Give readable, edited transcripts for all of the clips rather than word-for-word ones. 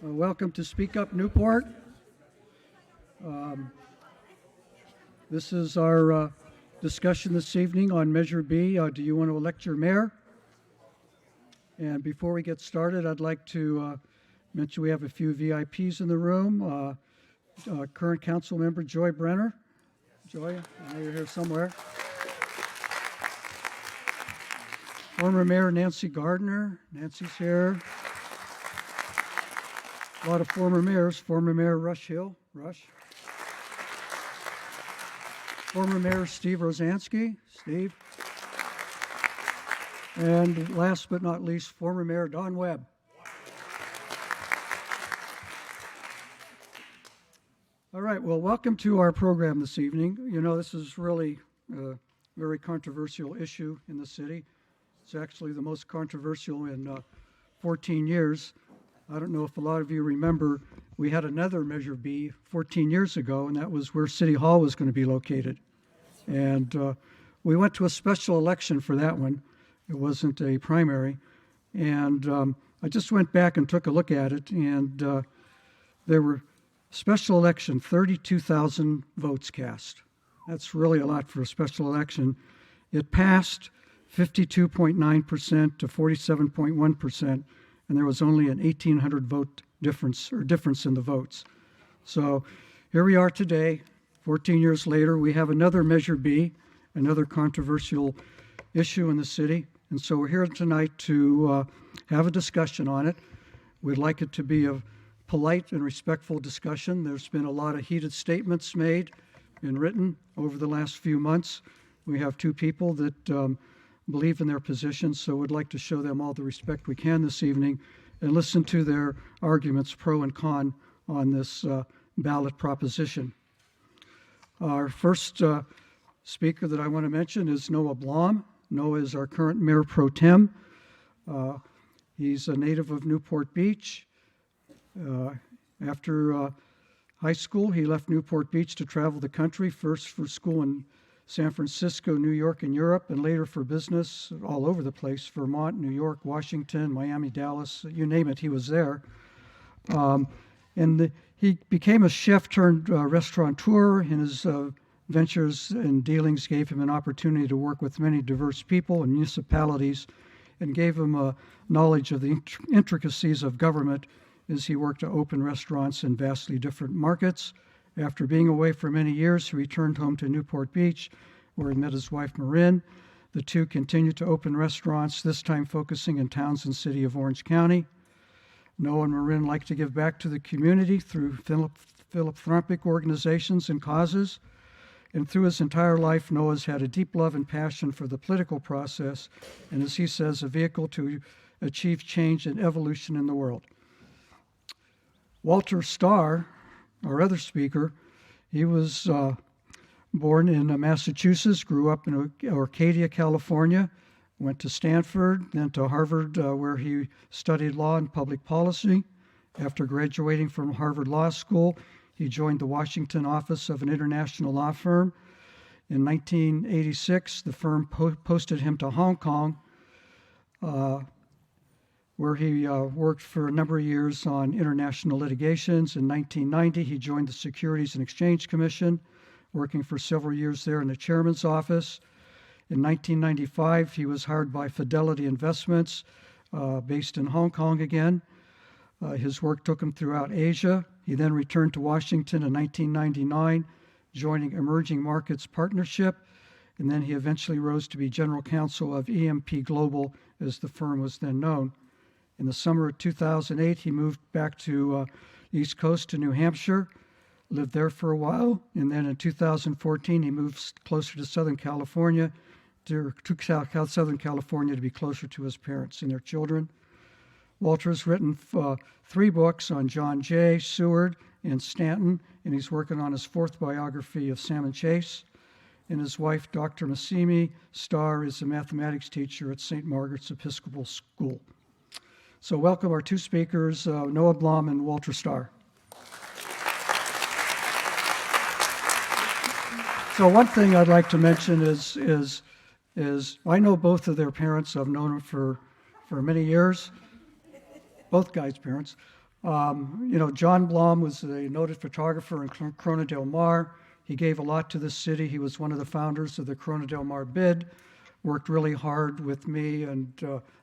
Welcome to Speak Up Newport. This is our discussion this evening on Measure B. Do you want to elect your mayor? And before we get started, I'd like to mention we have a few VIPs in the room. Current council member Joy Brenner. Joy, I know you're here somewhere. Former Mayor Nancy Gardner. Nancy's here. A lot of former mayors. Former Mayor Rush Hill. Rush. Former Mayor Steve Rosansky. Steve. And last but not least, former Mayor Don Webb. All right, well, welcome to our program this evening. You know, this is really a very controversial issue in the city. It's actually the most controversial in 14 years. I don't know if a lot of you remember, we had another Measure B 14 years ago, and that was where City Hall was going to be located. And we went to a special election for that one. It wasn't a primary. And I just went back and took a look at it, and there were special election, 32,000 votes cast. That's really a lot for a special election. It passed 52.9% to 47.1%, and there was only an 1,800 vote difference in the votes. So here we are today, 14 years later. We have another Measure B, another controversial issue in the city. And so we're here tonight to have a discussion on it. We'd like it to be a polite and respectful discussion. There's been a lot of heated statements made and written over the last few months. We have two people that believe in their positions, so we'd like to show them all the respect we can this evening and listen to their arguments pro and con on this ballot proposition. Our first speaker that I want to mention is Noah Blom. Noah is our current Mayor Pro Tem. He's a native of Newport Beach. After high school, he left Newport Beach to travel the country, first for school in San Francisco, New York, and Europe, and later for business all over the place, Vermont, New York, Washington, Miami, Dallas, you name it, he was there. He became a chef turned restaurateur, and his ventures and dealings gave him an opportunity to work with many diverse people and municipalities, and gave him a knowledge of the intricacies of government as he worked to open restaurants in vastly different markets. After being away for many years, he returned home to Newport Beach, where he met his wife, Marin. The two continued to open restaurants, this time focusing in towns and city of Orange County. Noah and Marin like to give back to the community through philanthropic organizations and causes. And through his entire life, Noah's had a deep love and passion for the political process, and as he says, a vehicle to achieve change and evolution in the world. Walter Stahr, our other speaker, he was born in Massachusetts, grew up in Arcadia, California, went to Stanford, then to Harvard, where he studied law and public policy. After graduating from Harvard Law School, he joined the Washington office of an international law firm. In 1986, the firm posted him to Hong Kong, where he worked for a number of years on international litigations. In 1990, he joined the Securities and Exchange Commission, working for several years there in the chairman's office. In 1995, he was hired by Fidelity Investments, based in Hong Kong again. His work took him throughout Asia. He then returned to Washington in 1999, joining Emerging Markets Partnership, and then he eventually rose to be general counsel of EMP Global, as the firm was then known. In the summer of 2008, he moved back to East Coast to New Hampshire, lived there for a while, and then in 2014, he moved closer to Southern California, to Southern California to be closer to his parents and their children. Walter has written 3 books on John Jay, Seward, and Stanton, and he's working on his 4th biography of Salmon Chase. And his wife, Dr. Massimi Starr, is a mathematics teacher at St. Margaret's Episcopal School. So welcome our 2 speakers, Noah Blom and Walter Stahr. So one thing I'd like to mention is I know both of their parents. I've known them for many years. both guys' parents. John Blom was a noted photographer in Corona del Mar. He gave a lot to the city. He was one of the founders of the Corona del Mar bid, worked really hard with me and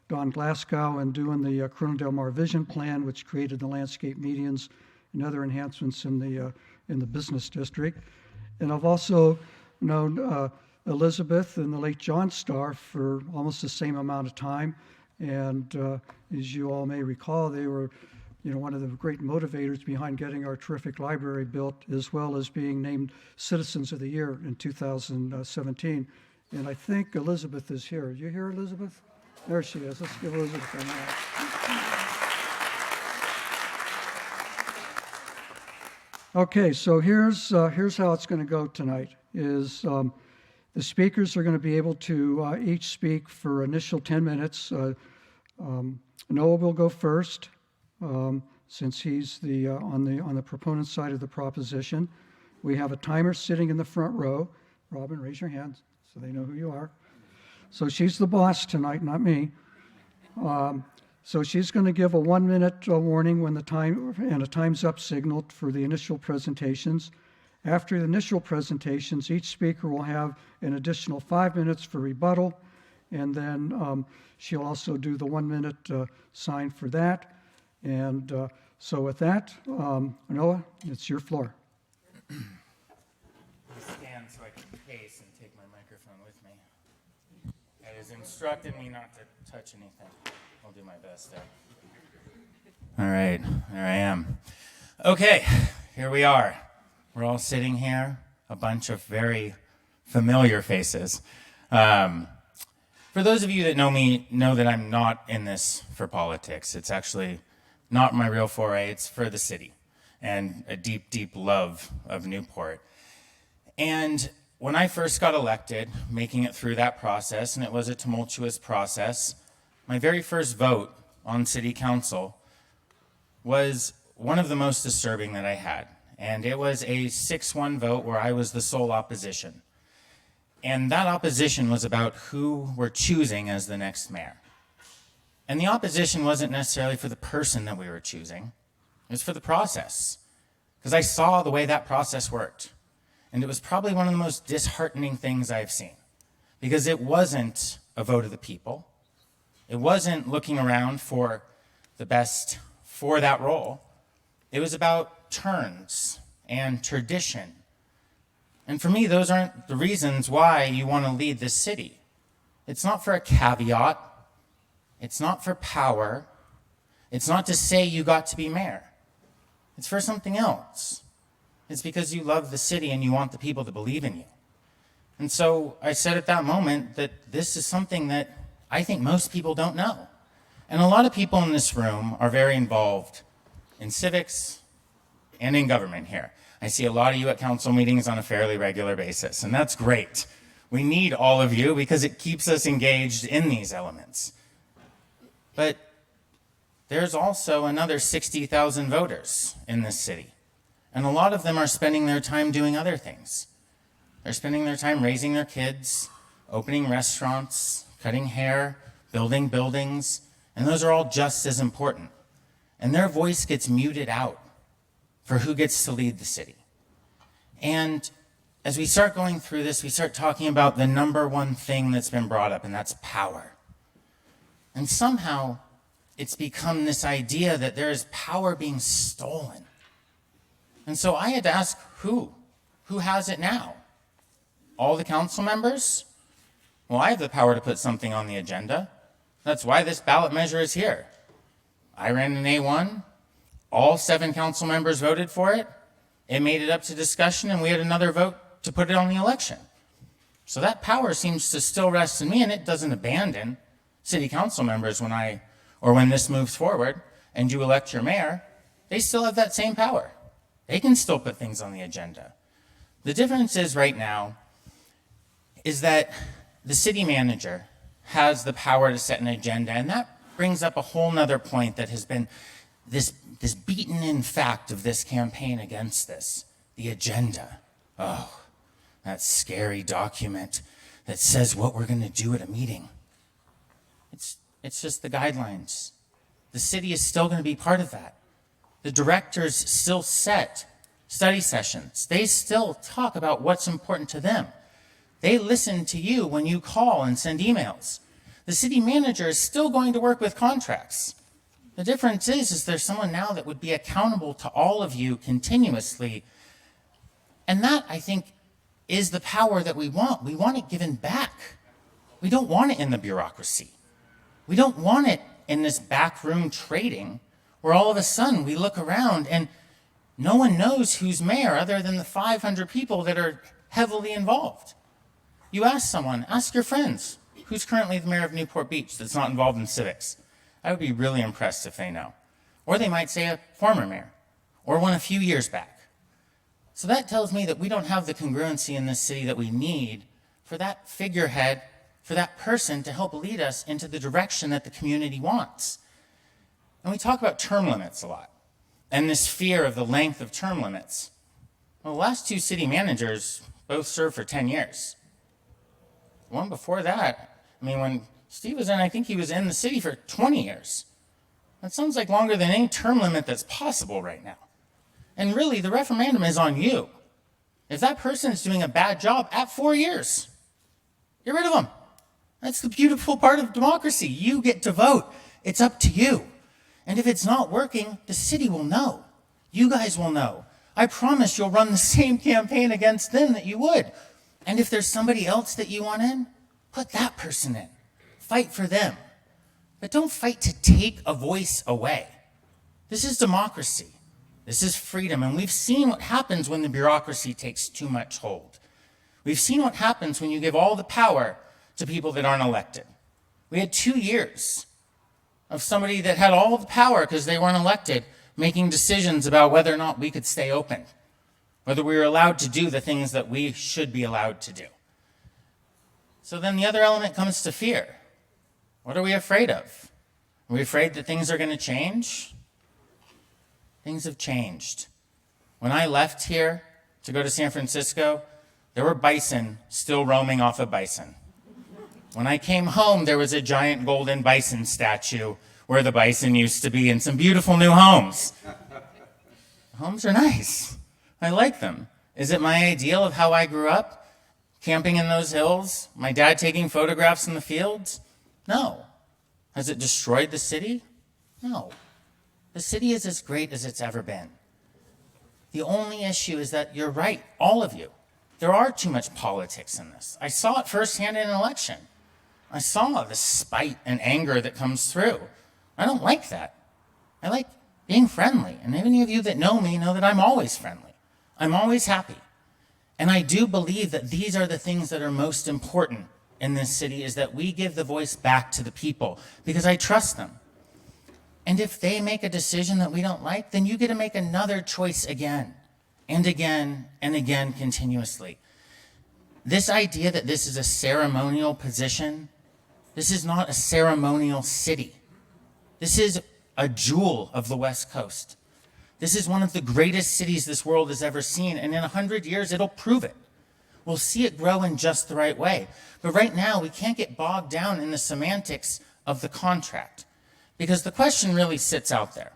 Don Glasgow in doing the Corona del Mar vision plan, which created the landscape medians and other enhancements in the business district. And I've also known Elizabeth and the late John Stahr for almost the same amount of time. And as you all may recall, they were one of the great motivators behind getting our terrific library built, as well as being named Citizens of the Year in 2017. And I think Elizabeth is here. Are you here, Elizabeth? There she is. Let's give Elizabeth a hand. Okay, so here's how it's going to go tonight. The speakers are going to be able to each speak for initial 10 minutes. Noah will go first, since he's on the proponent side of the proposition. We have a timer sitting in the front row. Robin, raise your hand so they know who you are. So she's the boss tonight, not me. So she's going to give a 1-minute warning when the time and a time's up signal for the initial presentations. After the initial presentations, each speaker will have an additional 5 minutes for rebuttal, and then she'll also do the 1-minute sign for that. And so with that, Noah, it's your floor. Stand so I can pace and take my microphone with me. It has instructed me not to touch anything. I'll do my best there. All right, there I am. Okay, here we are. We're all sitting here, a bunch of very familiar faces. For those of you that know me, know that I'm not in this for politics. It's actually not my real foray. It's for the city and a deep, deep love of Newport. And when I first got elected, making it through that process, and it was a tumultuous process, my very first vote on city council was one of the most disturbing that I had. And it was a 6-1 vote where I was the sole opposition. And that opposition was about who we're choosing as the next mayor. And the opposition wasn't necessarily for the person that we were choosing. It was for the process. Because I saw the way that process worked. And it was probably one of the most disheartening things I've seen. Because it wasn't a vote of the people. It wasn't looking around for the best for that role. It was about turns and tradition. And for me, those aren't the reasons why you want to lead this city. It's not for a caveat. It's not for power. It's not to say you got to be mayor. It's for something else. It's because you love the city and you want the people to believe in you. And so I said at that moment that this is something that I think most people don't know. And a lot of people in this room are very involved in civics and in government here. I see a lot of you at council meetings on a fairly regular basis, and that's great. We need all of you because it keeps us engaged in these elements. But there's also another 60,000 voters in this city, and a lot of them are spending their time doing other things. They're spending their time raising their kids, opening restaurants, cutting hair, building buildings, and those are all just as important. And their voice gets muted out for who gets to lead the city. And as we start going through this, we start talking about the number one thing that's been brought up, and that's power. And somehow it's become this idea that there is power being stolen. And so I had to ask who? Who has it now? All the council members? Well, I have the power to put something on the agenda. That's why this ballot measure is here. I ran an A1. All 7 council members voted for it. It made it up to discussion, and we had another vote to put it on the election. So that power seems to still rest in me, and it doesn't abandon city council members when this moves forward and you elect your mayor. They still have that same power. They can still put things on the agenda. The difference is right now is that the city manager has the power to set an agenda, and that brings up a whole nother point that has been this beaten-in fact of this campaign against this, the agenda. Oh, that scary document that says what we're going to do at a meeting. It's just the guidelines. The city is still going to be part of that. The directors still set study sessions. They still talk about what's important to them. They listen to you when you call and send emails. The city manager is still going to work with contracts. The difference is there's someone now that would be accountable to all of you continuously. And that, I think, is the power that we want. We want it given back. We don't want it in the bureaucracy. We don't want it in this backroom trading where all of a sudden we look around and no one knows who's mayor other than the 500 people that are heavily involved. You ask someone, ask your friends, who's currently the mayor of Newport Beach that's not involved in civics? I would be really impressed if they know. Or they might say a former mayor, or one a few years back. So that tells me that we don't have the congruency in this city that we need for that figurehead, for that person to help lead us into the direction that the community wants. And we talk about term limits a lot, and this fear of the length of term limits. Well, the last two city managers both served for 10 years. The one before that, when Steve was in, I think he was in the city for 20 years. That sounds like longer than any term limit that's possible right now. And really, the referendum is on you. If that person is doing a bad job at 4 years, get rid of them. That's the beautiful part of democracy. You get to vote. It's up to you. And if it's not working, the city will know. You guys will know. I promise you'll run the same campaign against them that you would. And if there's somebody else that you want in, put that person in. Fight for them. But don't fight to take a voice away. This is democracy. This is freedom. And we've seen what happens when the bureaucracy takes too much hold. We've seen what happens when you give all the power to people that aren't elected. We had 2 years of somebody that had all the power because they weren't elected, making decisions about whether or not we could stay open, whether we were allowed to do the things that we should be allowed to do. So then the other element comes to fear. What are we afraid of? Are we afraid that things are going to change? Things have changed. When I left here to go to San Francisco, there were bison still roaming off of bison. When I came home, there was a giant golden bison statue where the bison used to be in some beautiful new homes. Homes are nice. I like them. Is it my ideal of how I grew up? Camping in those hills? My dad taking photographs in the fields? No. Has it destroyed the city? No. The city is as great as it's ever been. The only issue is that you're right, all of you. There are too much politics in this. I saw it firsthand in an election. I saw the spite and anger that comes through. I don't like that. I like being friendly. And any of you that know me know that I'm always friendly. I'm always happy. And I do believe that these are the things that are most important in this city, is that we give the voice back to the people because I trust them. And if they make a decision that we don't like, then you get to make another choice again and again and again continuously. This idea that this is a ceremonial position, this is not a ceremonial city. This is a jewel of the West Coast. This is one of the greatest cities this world has ever seen, and in 100 years, it'll prove it. We'll see it grow in just the right way. But right now, we can't get bogged down in the semantics of the contract, because the question really sits out there.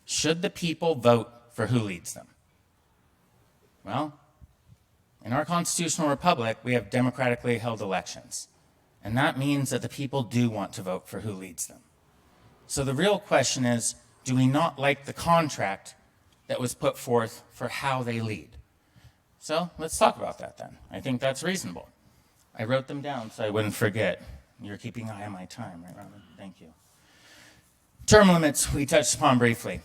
Should the people vote for who leads them? Well, in our constitutional republic, we have democratically held elections. And that means that the people do want to vote for who leads them. So the real question is, do we not like the contract that was put forth for how they lead? So let's talk about that then. I think that's reasonable. I wrote them down so I wouldn't forget. You're keeping an eye on my time, right, Robin? Thank you. Term limits, we touched upon briefly.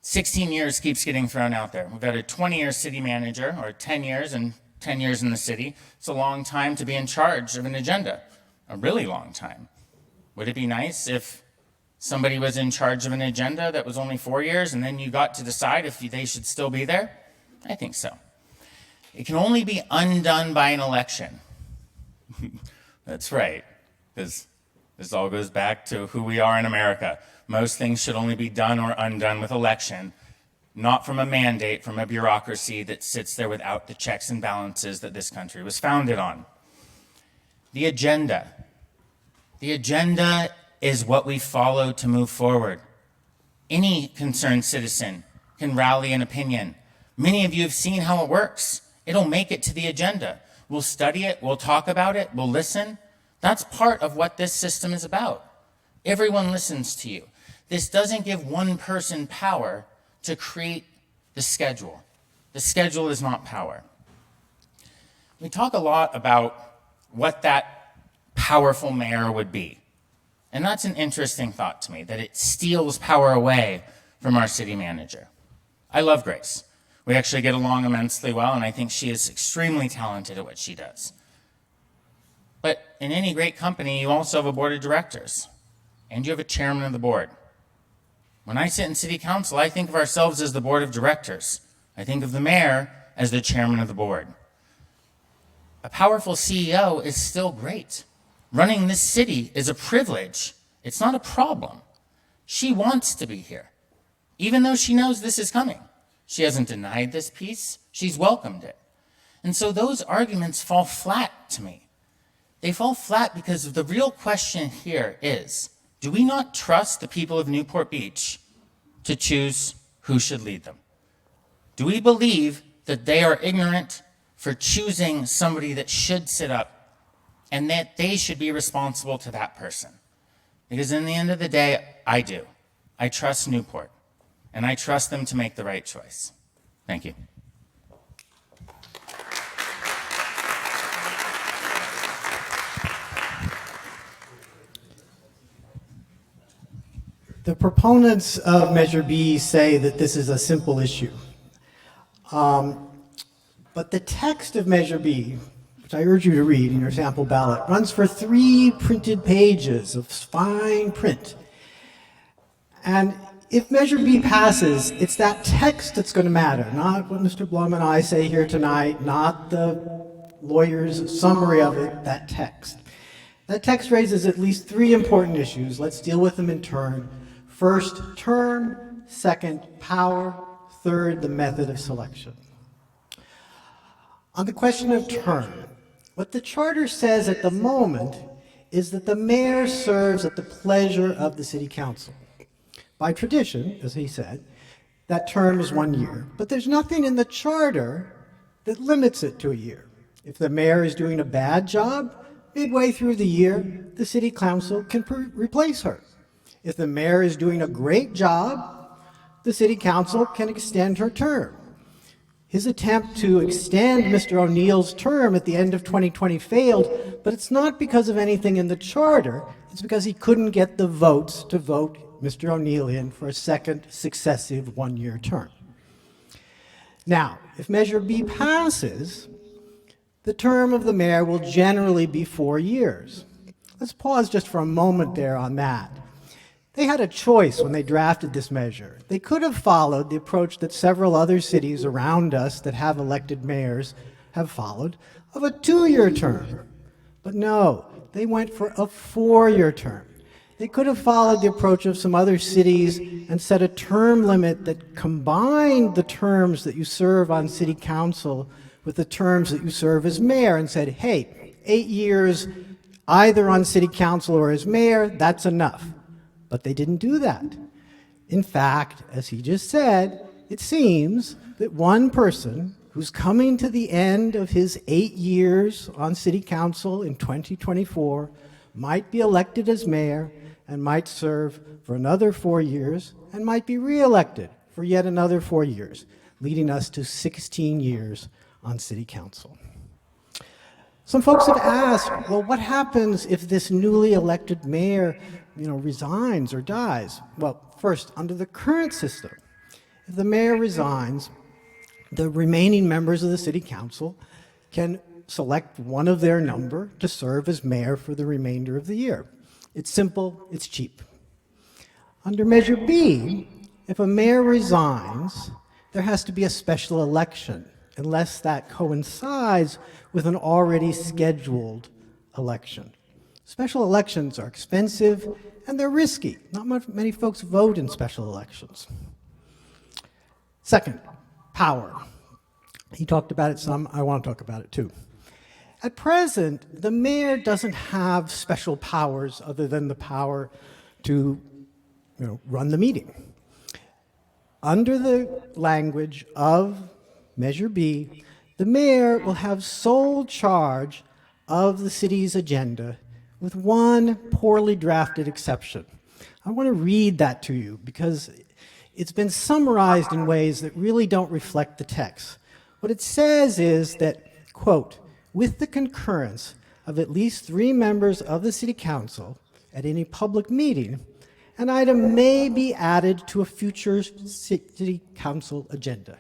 16 years keeps getting thrown out there. We've got a 20-year city manager, or 10 years and 10 years in the city. It's a long time to be in charge of an agenda, a really long time. Would it be nice if somebody was in charge of an agenda that was only 4 years and then you got to decide if they should still be there? I think so. It can only be undone by an election. That's right, because this all goes back to who we are in America. Most things should only be done or undone with election, not from a mandate, from a bureaucracy that sits there without the checks and balances that this country was founded on. The agenda. The agenda is what we follow to move forward. Any concerned citizen can rally an opinion. Many of you have seen how it works. It'll make it to the agenda. We'll study it, we'll talk about it, we'll listen. That's part of what this system is about. Everyone listens to you. This doesn't give one person power to create the schedule. The schedule is not power. We talk a lot about what that powerful mayor would be. And that's an interesting thought to me, that it steals power away from our city manager. I love Grace. We actually get along immensely well, and I think she is extremely talented at what she does. But in any great company, you also have a board of directors, and you have a chairman of the board. When I sit in city council, I think of ourselves as the board of directors. I think of the mayor as the chairman of the board. A powerful CEO is still great. Running this city is a privilege. It's not a problem. She wants to be here, even though she knows this is coming. She hasn't denied this piece. She's welcomed it. And so those arguments fall flat to me. They fall flat because the real question here is, do we not trust the people of Newport Beach to choose who should lead them? Do we believe that they are ignorant for choosing somebody that should sit up and that they should be responsible to that person? Because in the end of the day, I do. I trust Newport, and I trust them to make the right choice. Thank you. The proponents of Measure B say that this is a simple issue. But the text of Measure B, which I urge you to read in your sample ballot, runs for 3 printed pages of fine print. And if Measure B passes, it's that text that's going to matter, not what Mr. Blom and I say here tonight, not the lawyer's summary of it, that text. That text raises at least 3 important issues. Let's deal with them in turn. First, term. Second, power. Third, the method of selection. On the question of term, what the charter says at the moment is that the mayor serves at the pleasure of the city council. By tradition, as he said, that term is 1 year, but there's nothing in the charter that limits it to a year. If the mayor is doing a bad job, midway through the year, the city council can replace her. If the mayor is doing a great job, the city council can extend her term. His attempt to extend Mr. O'Neill's term at the end of 2020 failed, but it's not because of anything in the charter. It's because he couldn't get the votes to vote Mr. O'Neill in for a second successive 1-year term. Now, if Measure B passes, the term of the mayor will generally be 4 years. Let's pause just for a moment there on that. They had a choice when they drafted this measure. They could have followed the approach that several other cities around us that have elected mayors have followed, of a 2-year term. But no, they went for a 4-year term. They could have followed the approach of some other cities and set a term limit that combined the terms that you serve on city council with the terms that you serve as mayor and said, hey, 8 years either on city council or as mayor, that's enough. But they didn't do that. In fact, as he just said, it seems that one person who's coming to the end of his 8 years on city council in 2024 might be elected as mayor and might serve for another 4 years and might be re-elected for yet another 4 years, leading us to 16 years on city council. Some folks have asked, well, what happens if this newly elected mayor resigns or dies? Well, first, under the current system, if the mayor resigns, the remaining members of the city council can select one of their number to serve as mayor for the remainder of the year. It's simple, it's cheap. Under Measure B, if a mayor resigns, there has to be a special election, unless that coincides with an already scheduled election. Special elections are expensive and they're risky. Not many folks vote in special elections. Second, power. He talked about it some, I want to talk about it too. At present, the mayor doesn't have special powers other than the power to run the meeting. Under the language of Measure B, the mayor will have sole charge of the city's agenda with one poorly drafted exception. I want to read that to you because it's been summarized in ways that really don't reflect the text. What it says is that, quote, with the concurrence of at least 3 members of the city council at any public meeting, an item may be added to a future city council agenda.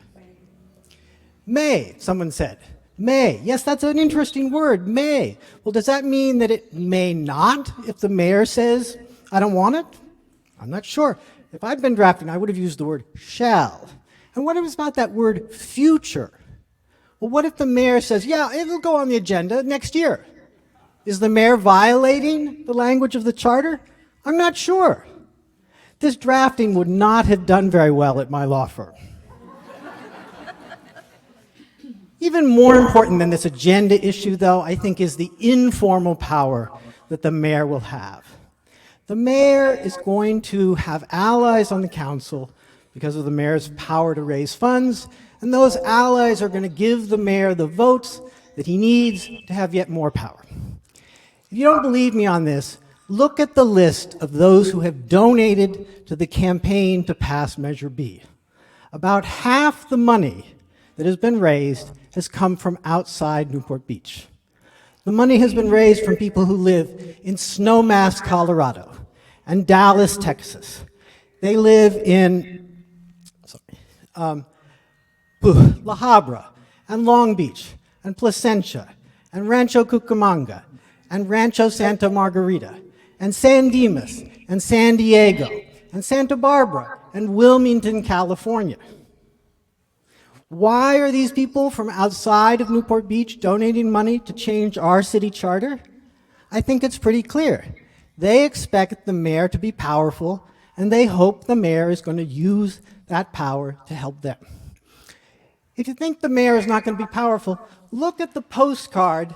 May, someone said. May. Yes, that's an interesting word, may. Well, does that mean that it may not if the mayor says, I don't want it? I'm not sure. If I'd been drafting, I would have used the word shall. And what about that word future? Well, what if the mayor says, yeah, it'll go on the agenda next year? Is the mayor violating the language of the charter? I'm not sure. This drafting would not have done very well at my law firm. Even more important than this agenda issue, though, I think is the informal power that the mayor will have. The mayor is going to have allies on the council because of the mayor's power to raise funds, and those allies are going to give the mayor the votes that he needs to have yet more power. If you don't believe me on this, look at the list of those who have donated to the campaign to pass Measure B. About half the money that has been raised has come from outside Newport Beach. The money has been raised from people who live in Snowmass, Colorado, and Dallas, Texas. They live in La Habra, and Long Beach, and Placentia, and Rancho Cucamonga, and Rancho Santa Margarita, and San Dimas, and San Diego, and Santa Barbara, and Wilmington, California. Why are these people from outside of Newport Beach donating money to change our city charter? I think it's pretty clear. They expect the mayor to be powerful, and they hope the mayor is going to use that power to help them. If you think the mayor is not going to be powerful, look at the postcard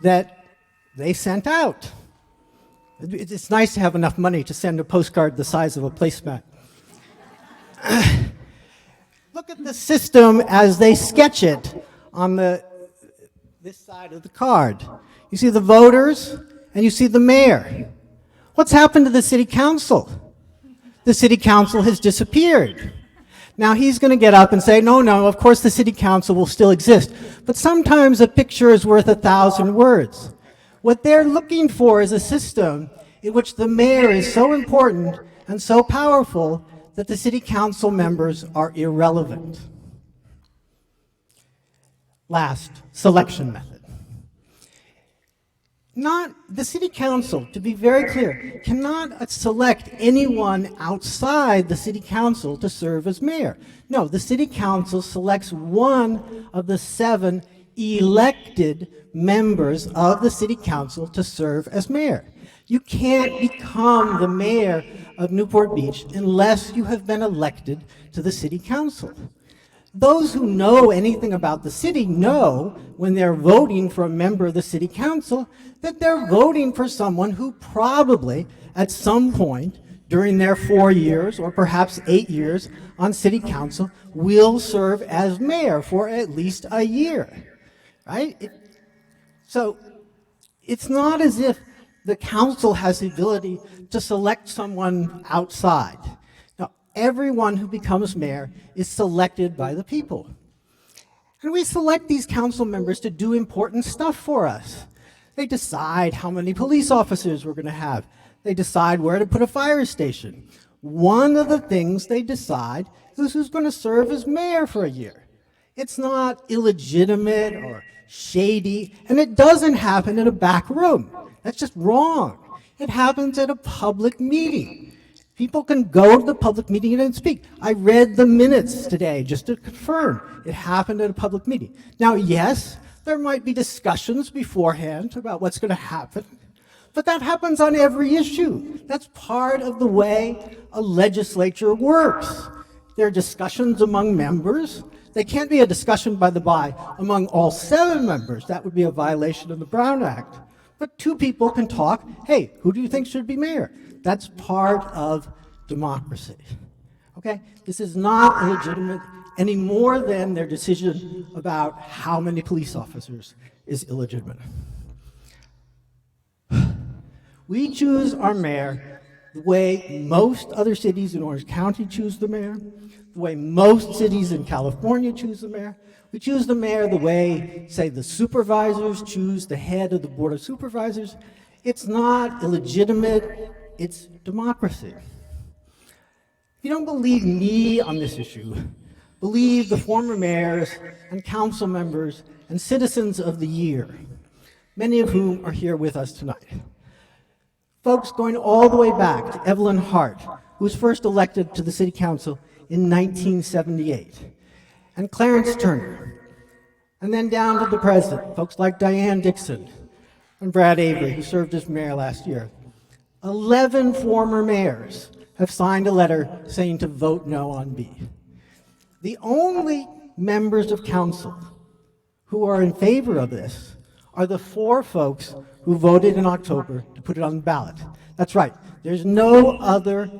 that they sent out. It's nice to have enough money to send a postcard the size of a placemat. Look at the system as they sketch it on this side of the card. You see the voters and you see the mayor. What's happened to the city council? The city council has disappeared. Now he's going to get up and say, no, of course the city council will still exist. But sometimes a picture is worth 1,000 words. What they're looking for is a system in which the mayor is so important and so powerful that the city council members are irrelevant. Last, selection method. The city council, to be very clear, cannot select anyone outside the city council to serve as mayor. No, the city council selects one of the 7 elected members of the city council to serve as mayor. You can't become the mayor of Newport Beach unless you have been elected to the city council. Those who know anything about the city know when they're voting for a member of the city council that they're voting for someone who probably at some point during their 4 years or perhaps 8 years on city council will serve as mayor for at least a year, right? So it's not as if the council has the ability to select someone outside. Now, everyone who becomes mayor is selected by the people. And we select these council members to do important stuff for us. They decide how many police officers we're going to have. They decide where to put a fire station. One of the things they decide is who's going to serve as mayor for a year. It's not illegitimate or shady, and it doesn't happen in a back room. That's just wrong. It happens at a public meeting. People can go to the public meeting and speak. I read the minutes today just to confirm it happened at a public meeting. Now, yes, there might be discussions beforehand about what's going to happen, but that happens on every issue. That's part of the way a legislature works. There are discussions among members. They can't be a discussion by the by among all 7 members. That would be a violation of the Brown Act. But 2 people can talk, hey, who do you think should be mayor? That's part of democracy. Okay? This is not illegitimate any more than their decision about how many police officers is illegitimate. We choose our mayor the way most other cities in Orange County choose the mayor, the way most cities in California choose the mayor. We choose the mayor the way, say, the supervisors choose the head of the Board of Supervisors. It's not illegitimate, it's democracy. If you don't believe me on this issue, believe the former mayors and council members and citizens of the year, many of whom are here with us tonight. Folks going all the way back to Evelyn Hart, who was first elected to the city council in 1978, and Clarence Turner, and then down to the present, folks like Diane Dixon and Brad Avery, who served as mayor last year. 11 former mayors have signed a letter saying to vote no on B. The only members of council who are in favor of this are the 4 folks who voted in October to put it on the ballot. That's right, there's no other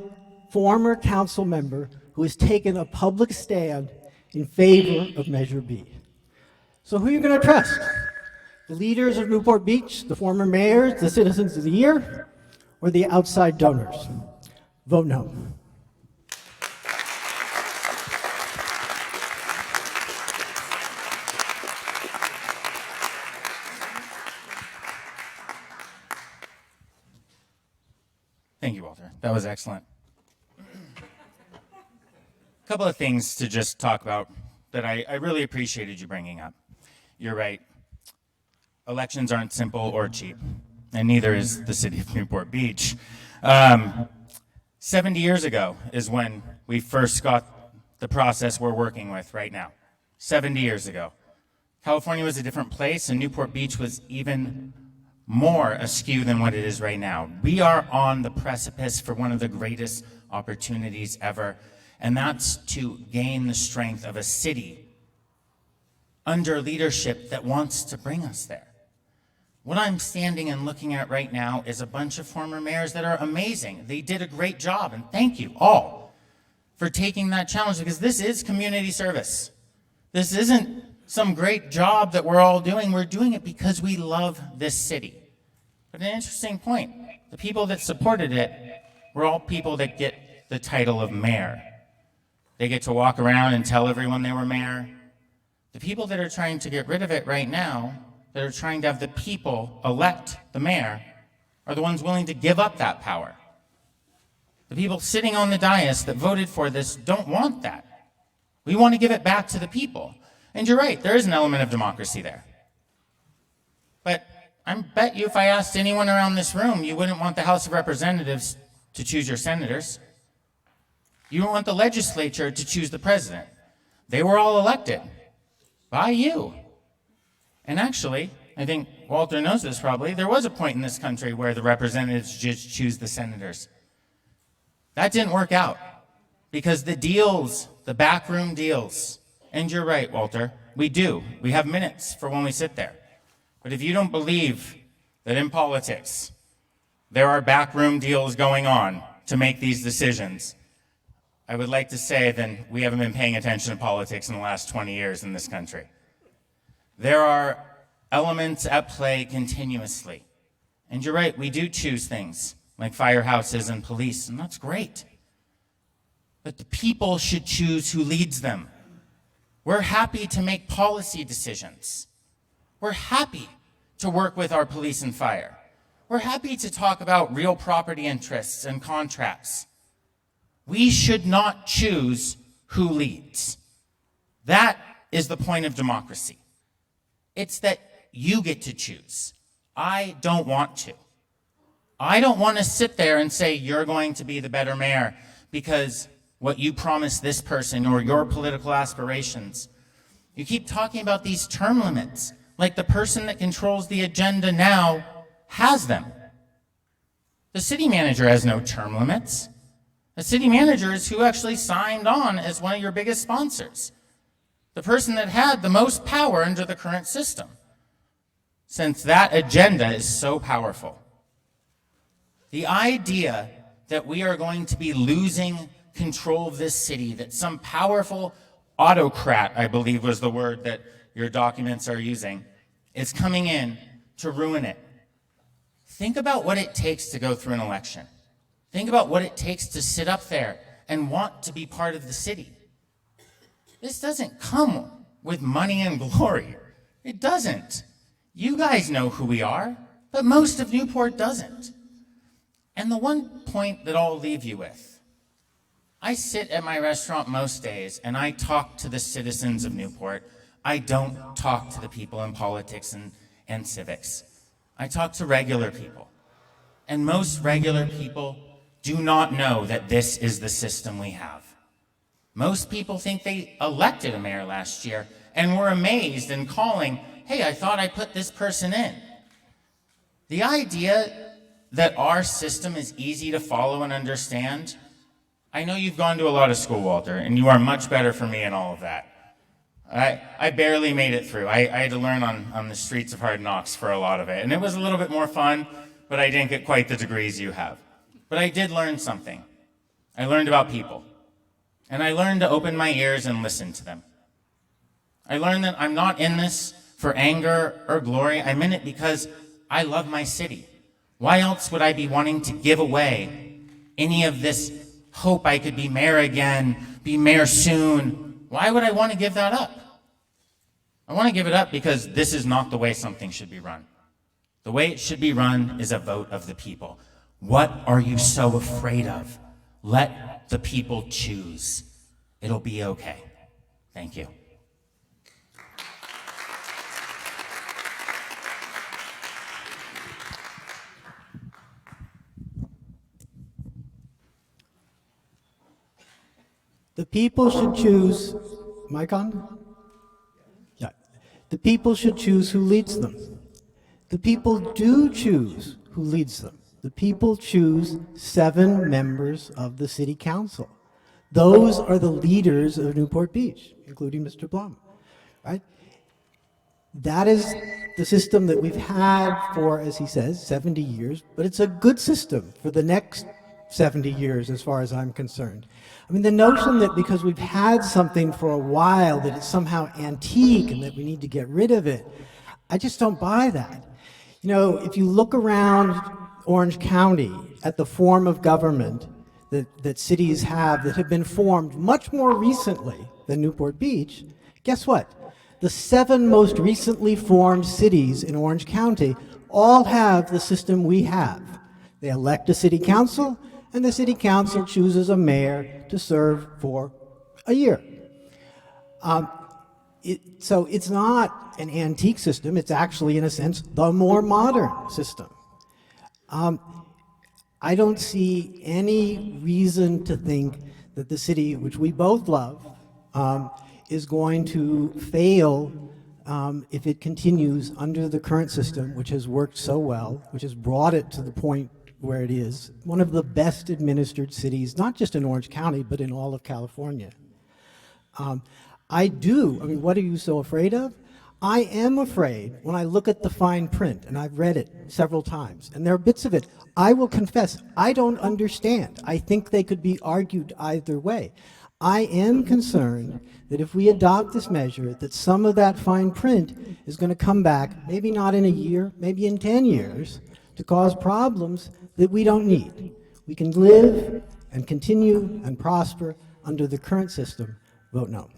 former council member who has taken a public stand in favor of Measure B. So who are you going to trust? The leaders of Newport Beach, the former mayors, the citizens of the year, or the outside donors? Vote no. Thank you, Walter. That was excellent. A couple of things to just talk about that I really appreciated you bringing up. You're right. Elections aren't simple or cheap, and neither is the city of Newport Beach. 70 years ago is when we first got the process we're working with right now. 70 years ago. California was a different place, and Newport Beach was even more askew than what it is right now. We are on the precipice for one of the greatest opportunities ever, and that's to gain the strength of a city under leadership that wants to bring us there. What I'm standing and looking at right now is a bunch of former mayors that are amazing. They did a great job, and thank you all for taking that challenge, because this is community service. This isn't some great job that we're all doing. We're doing it because we love this city. But an interesting point, the people that supported it were all people that get the title of mayor. They get to walk around and tell everyone they were mayor. The people that are trying to get rid of it right now, that are trying to have the people elect the mayor, are the ones willing to give up that power. The people sitting on the dais that voted for this don't want that. We want to give it back to the people. And you're right, there is an element of democracy there. But I bet you if I asked anyone around this room, you wouldn't want the House of Representatives to choose your senators. You don't want the legislature to choose the president. They were all elected by you. And actually, I think Walter knows this probably, there was a point in this country where the representatives just choose the senators. That didn't work out because the deals, the backroom deals, and you're right, Walter, we do. We have minutes for when we sit there. But if you don't believe that in politics there are backroom deals going on to make these decisions, I would like to say then we haven't been paying attention to politics in the last 20 years in this country. There are elements at play continuously. And you're right, we do choose things like firehouses and police, and that's great. But the people should choose who leads them. We're happy to make policy decisions. We're happy to work with our police and fire. We're happy to talk about real property interests and contracts. We should not choose who leads. That is the point of democracy. It's that you get to choose. I don't want to. I don't want to sit there and say you're going to be the better mayor because what you promised this person or your political aspirations. You keep talking about these term limits, like the person that controls the agenda now has them. The city manager has no term limits. The city manager is who actually signed on as one of your biggest sponsors. the person that had the most power under the current system, since that agenda is so powerful. The idea that we are going to be losing control of this city, that some powerful autocrat, I believe was the word that your documents are using, is coming in to ruin it. Think about what it takes to go through an election. Think about what it takes to sit up there and want to be part of the city. This doesn't come with money and glory. It doesn't. You guys know who we are, but most of Newport doesn't. And the one point that I'll leave you with, I sit at my restaurant most days and I talk to the citizens of Newport. I don't talk to the people in politics and civics. I talk to regular people. And most regular people do not know that this is the system we have. Most people think they elected a mayor last year and were amazed and calling, hey, I thought I put this person in. The idea that our system is easy to follow and understand, I know you've gone to a lot of school, Walter, and you are much better for me in all of that. I barely made it through. I had to learn on the streets of Hard Knocks for a lot of it, and it was a little bit more fun, but I didn't get quite the degrees you have. But I did learn something. I learned about people, and I learned to open my ears and listen to them. I learned that I'm not in this for anger or glory. I'm in it because I love my city. Why else would I be wanting to give away any of this hope I could be mayor again, be mayor soon? Why would I want to give that up? I want to give it up because this is not the way something should be run. The way it should be run is a vote of the people. What are you so afraid of? Let the people choose. It'll be okay. Thank you. The people should choose. Mic on? Yeah. The people should choose who leads them. The people do choose who leads them. The people choose 7 members of the city council. Those are the leaders of Newport Beach, including Mr. Blom, right? That is the system that we've had for, as he says, 70 years, but it's a good system for the next 70 years as far as I'm concerned. I mean, the notion that because we've had something for a while that it's somehow antique and that we need to get rid of it, I just don't buy that. You know, if you look around Orange County at the form of government that cities have that have been formed much more recently than Newport Beach, guess what? The 7 most recently formed cities in Orange County all have the system we have. They elect a city council, and the city council chooses a mayor to serve for a year. So it's not an antique system. It's actually, in a sense, the more modern system. I don't see any reason to think that the city, which we both love, is going to fail if it continues under the current system, which has worked so well, which has brought it to the point where it is, one of the best administered cities, not just in Orange County, but in all of California. I mean, what are you so afraid of? I am afraid when I look at the fine print, and I've read it several times, and there are bits of it I will confess I don't understand. I think they could be argued either way. I am concerned that if we adopt this measure, that some of that fine print is going to come back, maybe not in a year, maybe in 10 years, to cause problems that we don't need. We can live and continue and prosper under the current system. Vote no.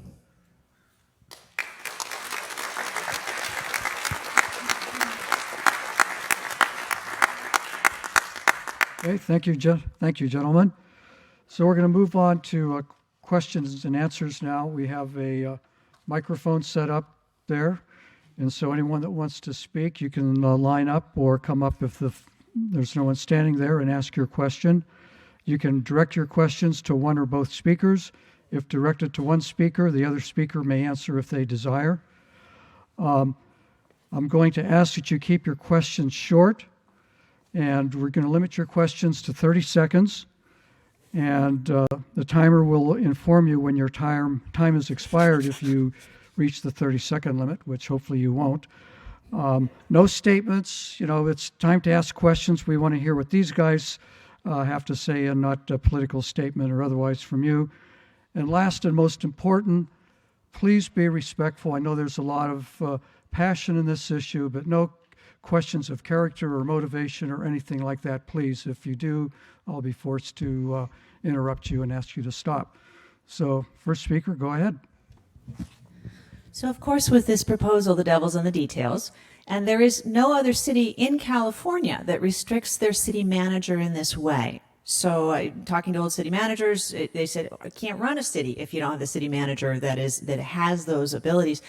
Okay, thank you, gentlemen. So we're going to move on to questions and answers now. We have a microphone set up there, and so anyone that wants to speak, you can line up or come up if there's no one standing there and ask your question. You can direct your questions to one or both speakers. If directed to one speaker, the other speaker may answer if they desire. I'm going to ask that you keep your questions short, and we're going to limit your questions to 30 seconds. And the timer will inform you when your time is expired if you reach the 30-second limit, which hopefully you won't. No statements. It's time to ask questions. We want to hear what these guys have to say, and not a political statement or otherwise from you. And last and most important, please be respectful. I know there's a lot of passion in this issue, but no questions of character or motivation or anything like that, please. If you do, I'll be forced to interrupt you and ask you to stop. So, first speaker, go ahead. So, of course, with this proposal, the devil's in the details. And there is no other city in California that restricts their city manager in this way. So, talking to old city managers, they said, I can't run a city if you don't have the city manager that has those abilities.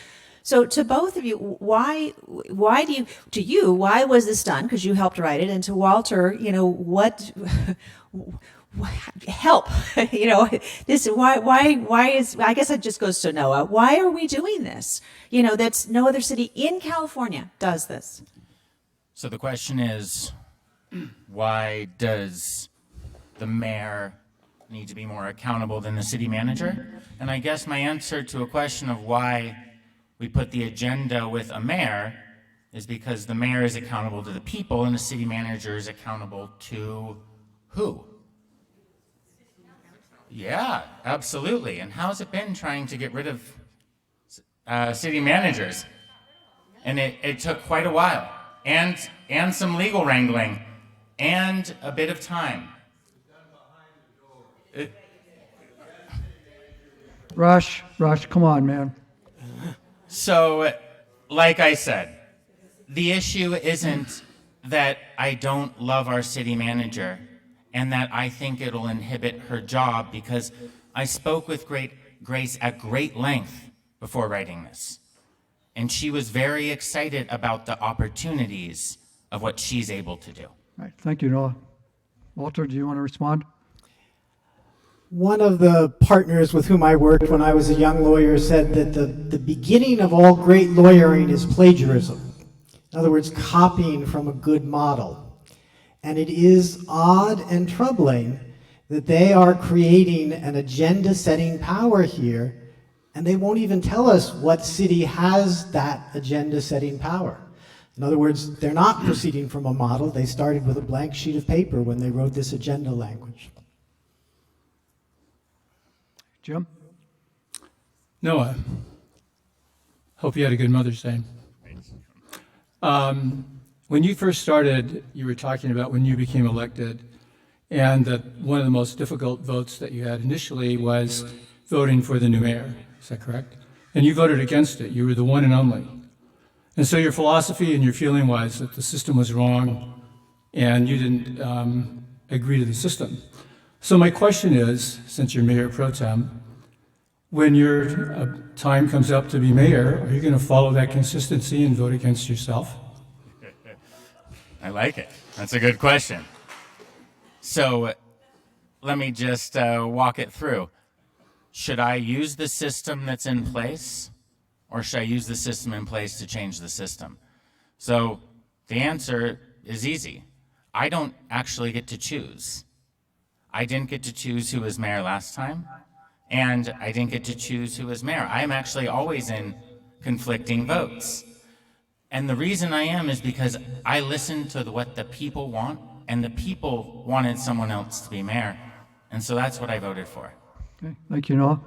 So, to both of you, why was this done? Because you helped write it. And to Walter, what help? Why is, I guess it just goes to Noah. Why are we doing this? That's no other city in California does this. So the question is, why does the mayor need to be more accountable than the city manager? And I guess my answer to a question of why we put the agenda with a mayor is because the mayor is accountable to the people and the city manager is accountable to who? Yeah, absolutely. And how's it been trying to get rid of city managers? And it took quite a while, and some legal wrangling, and a bit of time. Rush, come on, man. So, like I said, the issue isn't that I don't love our city manager and that I think it'll inhibit her job, because I spoke with Grace at great length before writing this. And she was very excited about the opportunities of what she's able to do. All right, thank you, Noah. Walter, do you want to respond? One of the partners with whom I worked when I was a young lawyer said that the beginning of all great lawyering is plagiarism. In other words, copying from a good model. And it is odd and troubling that they are creating an agenda-setting power here, and they won't even tell us what city has that agenda-setting power. In other words, they're not proceeding from a model. They started with a blank sheet of paper when they wrote this agenda language. Jim? Noah, hope you had a good Mother's Day. When you first started, you were talking about when you became elected, and that one of the most difficult votes that you had initially was voting for the new mayor. Is that correct? And you voted against it. You were the one and only. And so your philosophy and your feeling was that the system was wrong, and you didn't agree to the system. So my question is, since you're Mayor Pro Tem, when your time comes up to be mayor, are you going to follow that consistency and vote against yourself? I like it. That's a good question. So let me just walk it through. Should I use the system that's in place, or should I use the system in place to change the system? So the answer is easy. I don't actually get to choose. I didn't get to choose who was mayor last time, and I didn't get to choose who was mayor. I am actually always in conflicting votes. And the reason I am is because I listened to what the people want, and the people wanted someone else to be mayor. And so that's what I voted for. Okay, thank you, Noah.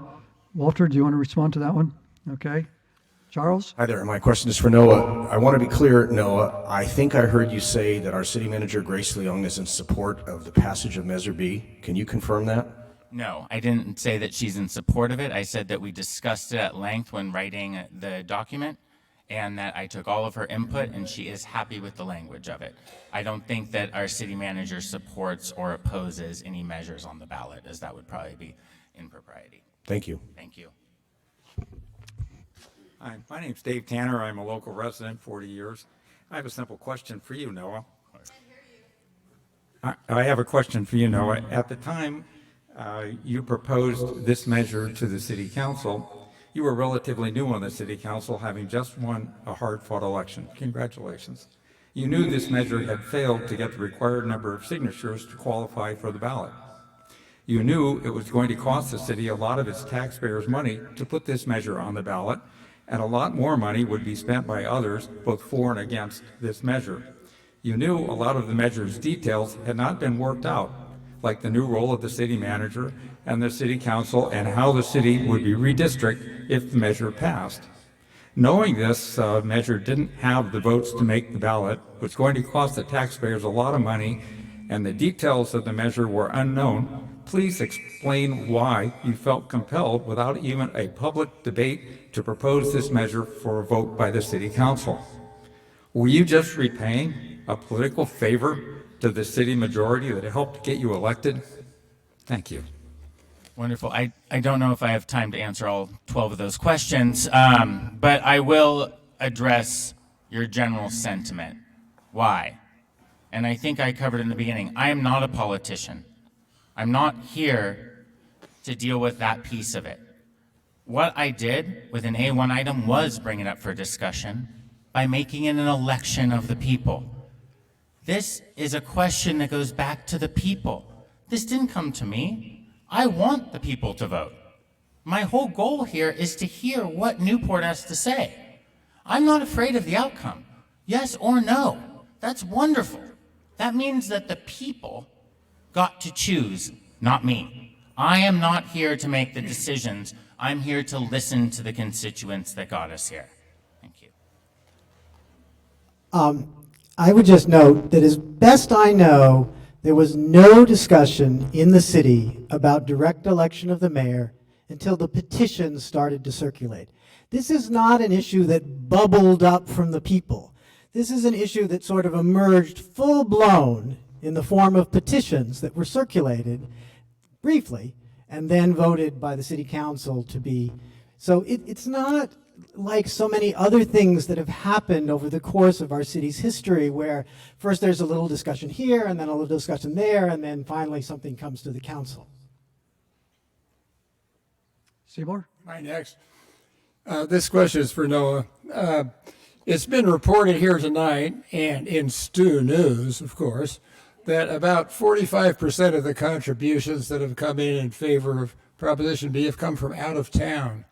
Walter, do you want to respond to that one? Okay. Charles? Hi there. My question is for Noah. I want to be clear, Noah. I think I heard you say that our city manager, Grace Leung, is in support of the passage of Measure B. Can you confirm that? No, I didn't say that she's in support of it. I said that we discussed it at length when writing the document, and that I took all of her input, and she is happy with the language of it. I don't think that our city manager supports or opposes any measures on the ballot, as that would probably be impropriety. Thank you. Thank you. Hi, my name's Dave Tanner. I'm a local resident, 40 years. I have a simple question for you, Noah. I have a question for you, Noah. At the time you proposed this measure to the city council, you were relatively new on the city council, having just won a hard-fought election. Congratulations. You knew this measure had failed to get the required number of signatures to qualify for the ballot. You knew it was going to cost the city a lot of its taxpayers' money to put this measure on the ballot, and a lot more money would be spent by others, both for and against this measure. You knew a lot of the measure's details had not been worked out, like the new role of the city manager and the city council and how the city would be redistricted if the measure passed. Knowing this measure didn't have the votes to make the ballot, was going to cost the taxpayers a lot of money, and the details of the measure were unknown, please explain why you felt compelled, without even a public debate, to propose this measure for a vote by the city council. Were you just repaying a political favor to the city majority that helped get you elected? Thank you. Wonderful. I don't know if I have time to answer all 12 of those questions, but I will address your general sentiment. Why? And I think I covered in the beginning. I am not a politician. I'm not here to deal with that piece of it. What I did with an A1 item was bring it up for discussion by making it an election of the people. This is a question that goes back to the people. This didn't come to me. I want the people to vote. My whole goal here is to hear what Newport has to say. I'm not afraid of the outcome. Yes or no. That's wonderful. That means that the people got to choose, not me. I am not here to make the decisions. I'm here to listen to the constituents that got us here. Thank you. I would just note that as best I know, there was no discussion in the city about direct election of the mayor until the petitions started to circulate. This is not an issue that bubbled up from the people. This is an issue that sort of emerged full-blown in the form of petitions that were circulated briefly and then voted by the city council to be. So it's not like so many other things that have happened over the course of our city's history, where first there's a little discussion here and then a little discussion there, and then finally something comes to the council. Seymour? My next. This question is for Noah. It's been reported here tonight, and in Stu News, of course, that about 45% of the contributions that have come in favor of Proposition B have come from out of town.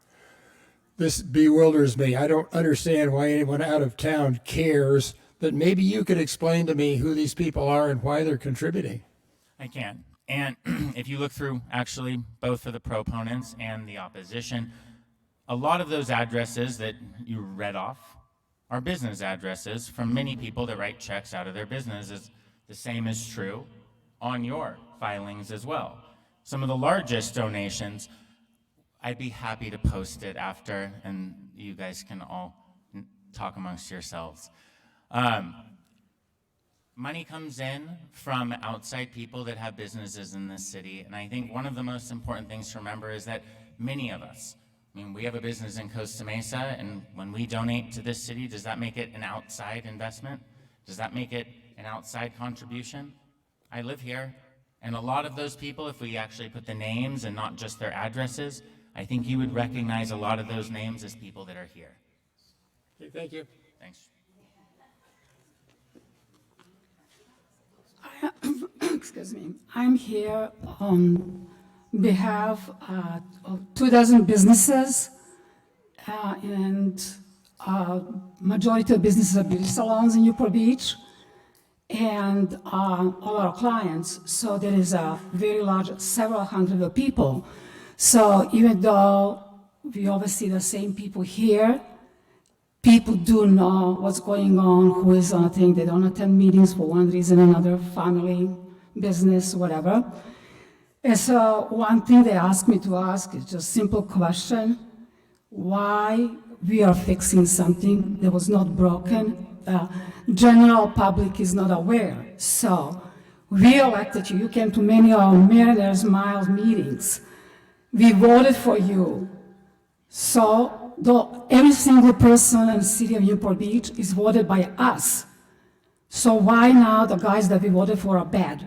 This bewilders me. I don't understand why anyone out of town cares, but maybe you could explain to me who these people are and why they're contributing. I can. And if you look through, actually, both for the proponents and the opposition, a lot of those addresses that you read off are business addresses from many people that write checks out of their businesses. The same is true on your filings as well. Some of the largest donations, I'd be happy to post it after, and you guys can all talk amongst yourselves. Money comes in from outside people that have businesses in this city, and I think one of the most important things to remember is that many of us, we have a business in Costa Mesa, and when we donate to this city, does that make it an outside investment? Does that make it an outside contribution? I live here, and a lot of those people, if we actually put the names and not just their addresses, I think you would recognize a lot of those names as people that are here. Okay, thank you. Thanks. Excuse me. I'm here on behalf of 24 businesses, and majority of businesses are beauty salons in Newport Beach, and all our clients. So there is a very large, several hundred of people. So even though we oversee the same people here, people do know what's going on, who is on a thing. They don't attend meetings for one reason or another, family, business, whatever. And so one thing they asked me to ask is just simple question: why we are fixing something that was not broken? The general public is not aware. So we elected you. You came to many of our Mariners Mile meetings. We voted for you. So every single person in the city of Newport Beach is voted by us. So why now the guys that we voted for are bad?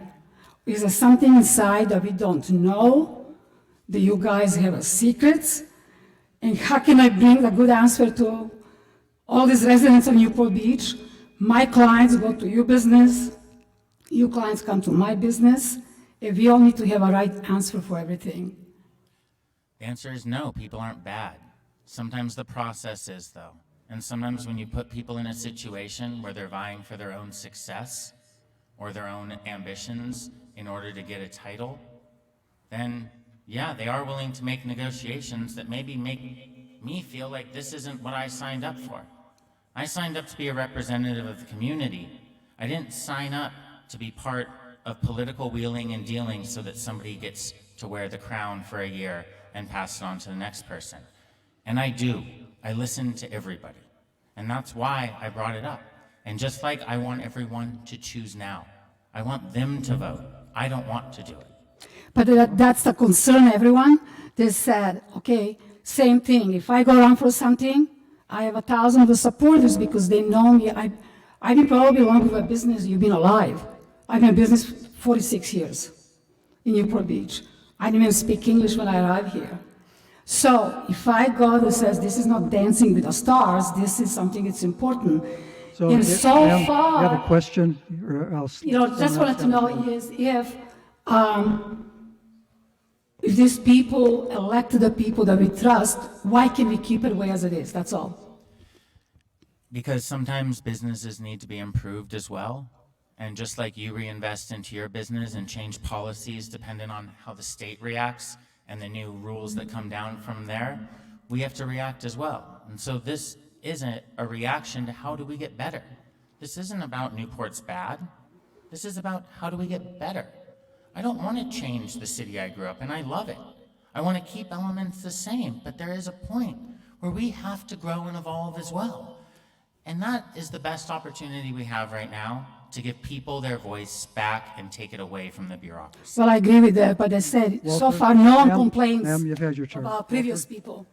Is there something inside that we don't know? Do you guys have secrets? And how can I bring the good answer to all these residents of Newport Beach? My clients go to your business, your clients come to my business, and we all need to have a right answer for everything. The answer is no, people aren't bad. Sometimes the process is, though. And sometimes when you put people in a situation where they're vying for their own success or their own ambitions in order to get a title, then yeah, they are willing to make negotiations that maybe make me feel like this isn't what I signed up for. I signed up to be a representative of the community. I didn't sign up to be part of political wheeling and dealing so that somebody gets to wear the crown for a year and pass it on to the next person. And I do. I listen to everybody. And that's why I brought it up. And just like I want everyone to choose now, I want them to vote. I don't want to do it. But that's the concern, everyone. They said, okay, same thing. If I go around for something, I have 1,000 of the supporters because they know me. I've been probably longer with a business you've been alive. I've been in business 46 years in Newport Beach. I didn't even speak English when I arrived here. So if I go that says this is not dancing with the stars, this is something that's important. So, And so ma'am, far, you have a question? Or else just wanted to know is if these people elect the people that we trust, why can we keep it the way as it is? That's all. Because sometimes businesses need to be improved as well. And just like you reinvest into your business and change policies depending on how the state reacts and the new rules that come down from there, we have to react as well. And so this isn't a reaction to how do we get better. This isn't about Newport's bad. This is about how do we get better. I don't want to change the city I grew up in. I love it. I want to keep elements the same, but there is a point where we have to grow and evolve as well. And that is the best opportunity we have right now to give people their voice back and take it away from the bureaucracy. Well, I agree with that, but I said so Walter, far no one ma'am, complains ma'am, you've had your turn. about previous people.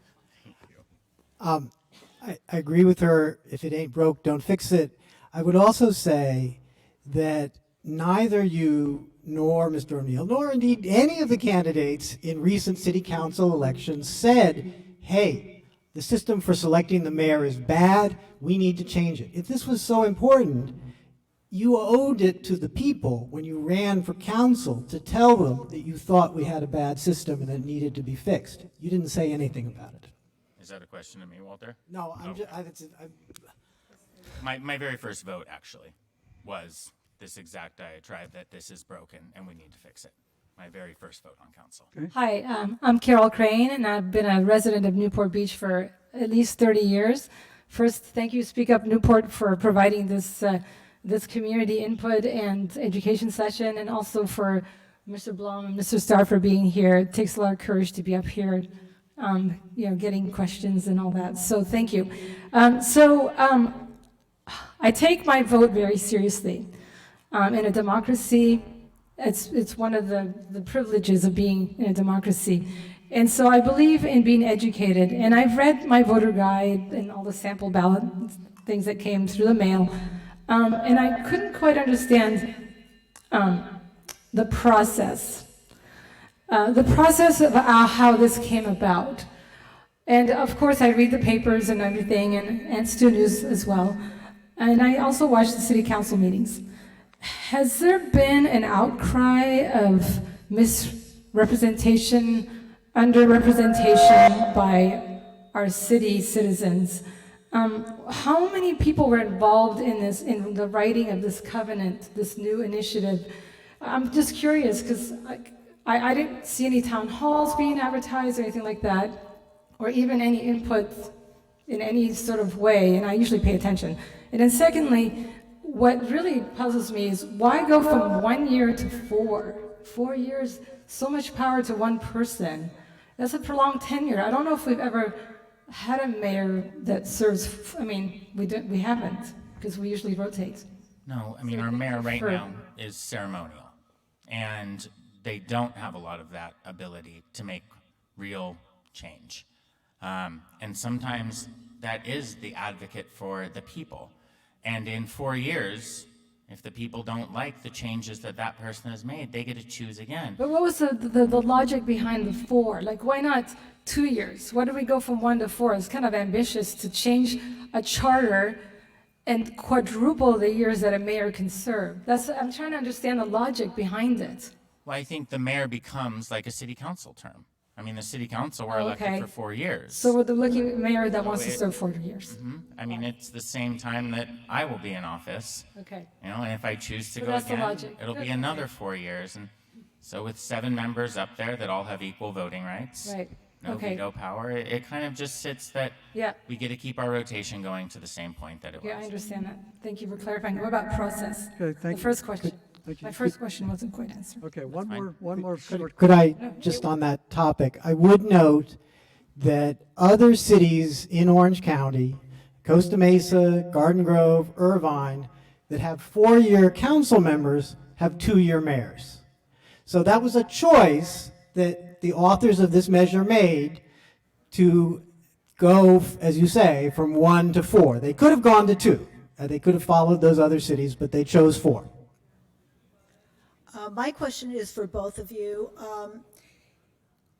I agree with her. If it ain't broke, don't fix it. I would also say that neither you nor Mr. O'Neill, nor indeed any of the candidates in recent city council elections said, hey, the system for selecting the mayor is bad, we need to change it. If this was so important, you owed it to the people when you ran for council to tell them that you thought we had a bad system and it needed to be fixed. You didn't say anything about it. Is that a question to me, Walter? No, My very first vote, actually, was this exact diatribe that this is broken and we need to fix it. My very first vote on council. Hi, I'm Carol Crane, and I've been a resident of Newport Beach for at least 30 years. First, thank you, Speak Up Newport, for providing this this community input and education session, and also for Mr. Blom and Mr. Starr for being here. It takes a lot of courage to be up here, getting questions and all that. So thank you. I take my vote very seriously. In a democracy, it's one of the privileges of being in a democracy. And so I believe in being educated. And I've read my voter guide and all the sample ballot things that came through the mail. And I couldn't quite understand the process. The process of how this came about. And of course, I read the papers and everything, and Stu News as well. And I also watch the city council meetings. Has there been an outcry of misrepresentation, underrepresentation by our city citizens? How many people were involved in this, in the writing of this covenant, this new initiative? I'm just curious because I didn't see any town halls being advertised or anything like that, or even any input in any sort of way, and I usually pay attention. And then secondly, what really puzzles me is why go from 1 year to 4? 4 years, so much power to one person. That's a prolonged tenure. I don't know if we've ever had a mayor that serves, we haven't, because we usually rotate. No, our mayor right now is ceremonial, and they don't have a lot of that ability to make real change. And sometimes that is the advocate for the people. And in 4 years, if the people don't like the changes that that person has made, they get to choose again. But what was the logic behind the 4? Like, why not 2 years? Why do we go from 1 to 4? It's kind of ambitious to change a charter and quadruple the years that a mayor can serve. I'm trying to understand the logic behind it. Well, I think the mayor becomes like a city council term. I mean, the city council, we're Oh, elected okay. for 4 years. So we're looking at a mayor that wants to it- serve 4 years. I mean, it's the same time that I will be in office. Okay. And if I choose to So go that's the again, logic. it'll be Good. another 4 years. And so with 7 members up there that all have equal voting rights, Right. no Okay. veto power, it kind of just sits that Yeah. we get to keep our rotation going to the same point that it Yeah, I was. understand that. Thank you for clarifying. What about process? Okay, thank The you. first question. Thank you. My first question wasn't quite answered. Okay, one more short. Could I, just on that topic, I would note that other cities in Orange County, Costa Mesa, Garden Grove, Irvine, that have 4-year council members have 2-year mayors. So that was a choice that the authors of this measure made to go, as you say, from 1 to 4. They could have gone to 2. They could have followed those other cities, but they chose 4. My question is for both of you.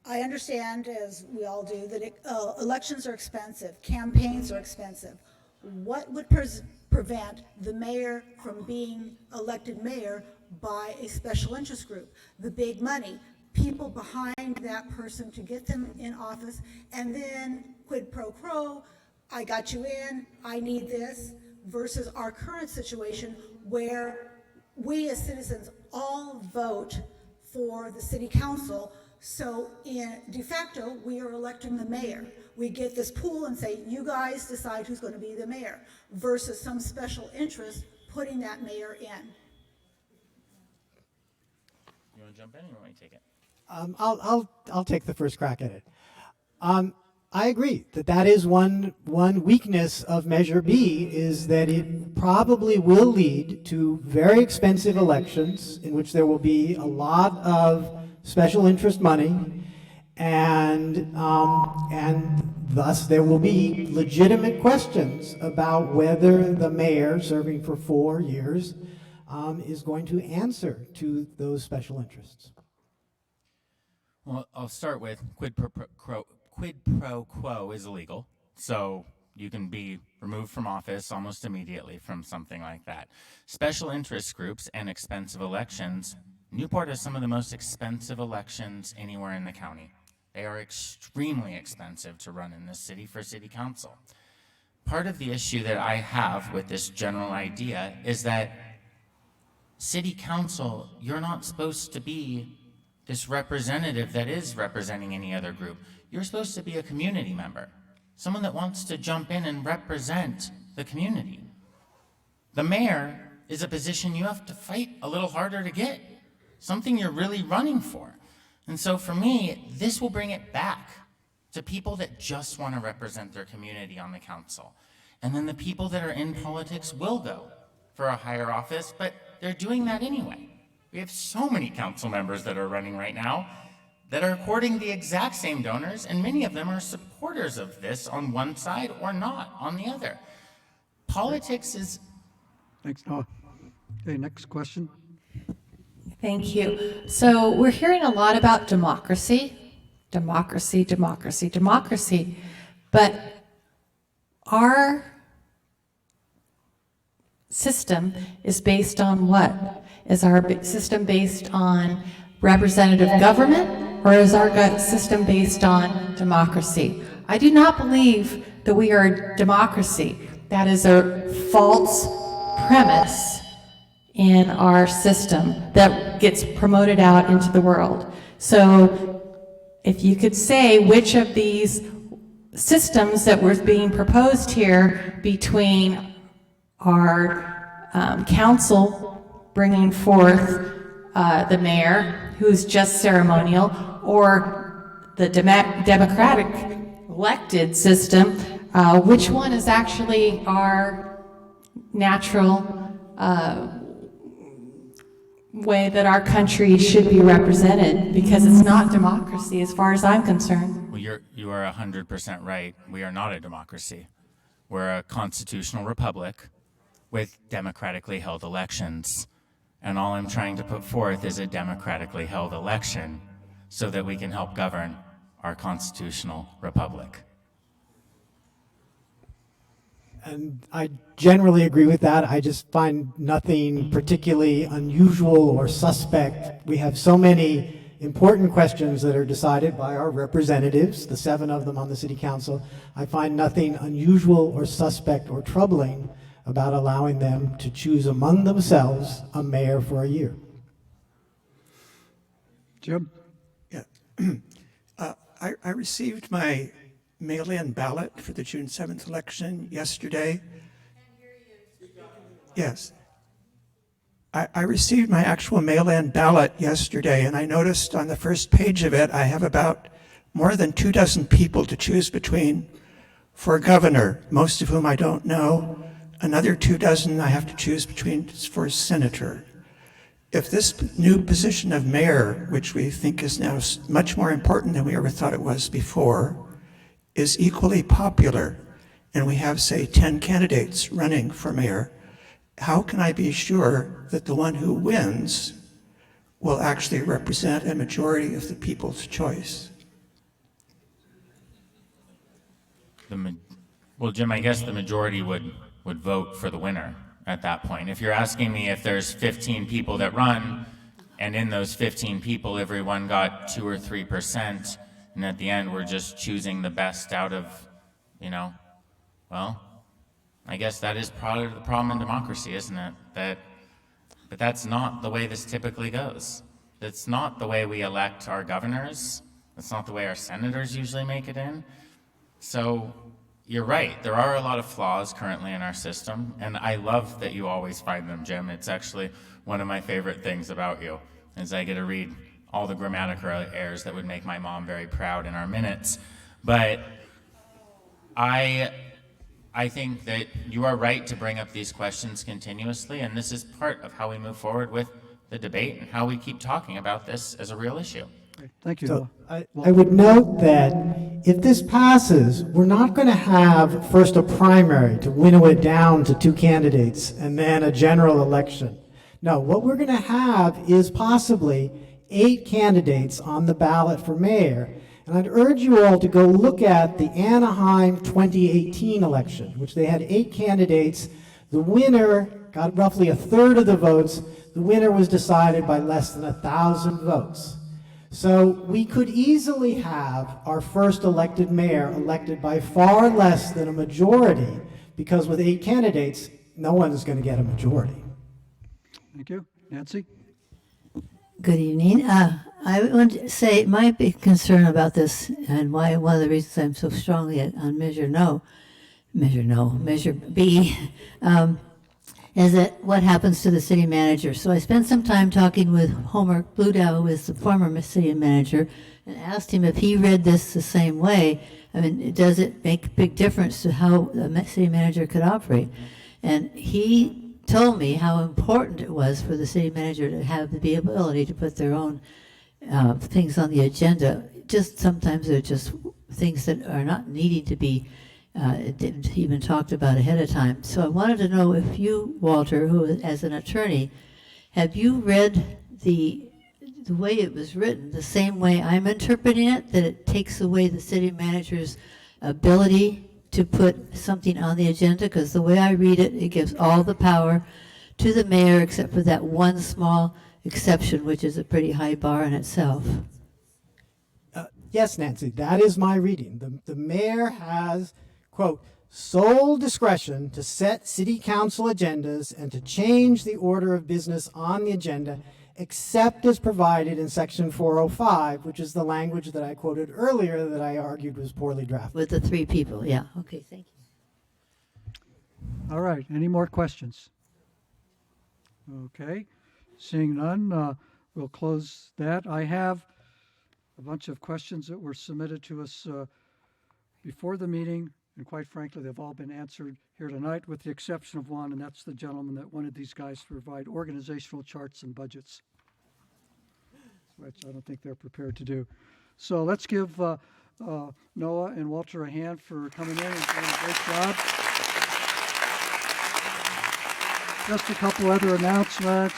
I understand, as we all do, that elections are expensive, campaigns are expensive. What would prevent the mayor from being elected mayor by a special interest group? The big money, people behind that person to get them in office, and then quid pro quo, I got you in, I need this, versus our current situation where we as citizens all vote for the city council. So in de facto, we are electing the mayor. We get this pool and say, you guys decide who's going to be the mayor, versus some special interest putting that mayor in. You want to jump in or you want me to take it? I'll take the first crack at it. I agree that is one weakness of Measure B, is that it probably will lead to very expensive elections in which there will be a lot of special interest money, and thus there will be legitimate questions about whether the mayor serving for 4 years is going to answer to those special interests. Well, I'll start with quid pro quo is illegal. So you can be removed from office almost immediately from something like that. Special interest groups and expensive elections. Newport has some of the most expensive elections anywhere in the county. They are extremely expensive to run in this city for city council. Part of the issue that I have with this general idea is that city council, you're not supposed to be this representative that is representing any other group. You're supposed to be a community member, someone that wants to jump in and represent the community. The mayor is a position you have to fight a little harder to get, something you're really running for. And so for me, this will bring it back to people that just want to represent their community on the council. And then the people that are in politics will go for a higher office, but they're doing that anyway. We have so many council members that are running right now that are courting the exact same donors, and many of them are supporters of this on one side or not on the other. Politics is... Thanks, Noah. Okay, next question. Thank you. So we're hearing a lot about democracy, democracy, democracy, democracy, but our system is based on what? Is our system based on representative government, or is our system based on democracy? I do not believe that we are a democracy. That is a false premise in our system that gets promoted out into the world. So if you could say which of these systems that were being proposed here between our council bringing forth the mayor, who's just ceremonial, or the democratic elected system, which one is actually our natural way that our country should be represented, because it's not democracy as far as I'm concerned. Well, you are 100% right. We are not a democracy. We're a constitutional republic with democratically held elections. And all I'm trying to put forth is a democratically held election so that we can help govern our constitutional republic. And I generally agree with that. I just find nothing particularly unusual or suspect. We have so many important questions that are decided by our representatives, the 7 of them on the city council, I find nothing unusual or suspect or troubling about allowing them to choose among themselves a mayor for a year. Jim? Yeah. I received my mail-in ballot for the June 7th election yesterday. Yes. I received my actual mail-in ballot yesterday, and I noticed on the first page of it, I have about more than 24 people to choose between for governor, most of whom I don't know. Another 24 I have to choose between for senator. If this new position of mayor, which we think is now much more important than we ever thought it was before, is equally popular, and we have, say, 10 candidates running for mayor, how can I be sure that the one who wins will actually represent a majority of the people's choice? Well, Jim, I guess the majority would vote for the winner at that point. If you're asking me if there's 15 people that run, and in those 15 people, everyone got 2 or 3%, and at the end we're just choosing the best out of, well, I guess that is part of the problem in democracy, isn't it? But that's not the way this typically goes. That's not the way we elect our governors. That's not the way our senators usually make it in. So you're right. There are a lot of flaws currently in our system, and I love that you always find them, Jim. It's actually one of my favorite things about you, is I get to read all the grammatical errors that would make my mom very proud in our minutes. But I think that you are right to bring up these questions continuously, and this is part of how we move forward with the debate and how we keep talking about this as a real issue. Thank you. So I would note that if this passes, we're not going to have first a primary to winnow it down to 2 candidates and then a general election. No, what we're going to have is possibly 8 candidates on the ballot for mayor. And I'd urge you all to go look at the Anaheim 2018 election, which they had 8 candidates. The winner got roughly a third of the votes. The winner was decided by less than 1,000 votes. So we could easily have our first elected mayor elected by far less than a majority, because with 8 candidates, no one's going to get a majority. Thank you. Nancy? Good evening. I want to say my big concern about this, and why one of the reasons I'm so strongly on Measure B, is that what happens to the city manager. So I spent some time talking with Homer Bludow, who is the former city manager, and asked him if he read this the same way. I mean, does it make a big difference to how a city manager could operate? And he told me how important it was for the city manager to have the ability to put their own things on the agenda. Just sometimes they're just things that are not needing to be even talked about ahead of time. So I wanted to know if you, Walter, who as an attorney, have you read the way it was written the same way I'm interpreting it, that it takes away the city manager's ability to put something on the agenda? Because the way I read it, it gives all the power to the mayor except for that one small exception, which is a pretty high bar in itself. Yes, Nancy, that is my reading. The mayor has, quote, sole discretion to set city council agendas and to change the order of business on the agenda, except as provided in section 405, which is the language that I quoted earlier that I argued was poorly drafted. With the 3 people, yeah. Okay, thank you. All right. Any more questions? Okay. Seeing none, we'll close that. I have a bunch of questions that were submitted to us before the meeting, and quite frankly, they've all been answered here tonight, with the exception of one, and that's the gentleman that wanted these guys to provide organizational charts and budgets, which I don't think they're prepared to do. So let's give Noah and Walter a hand for coming in and doing a great job. Just a couple other announcements.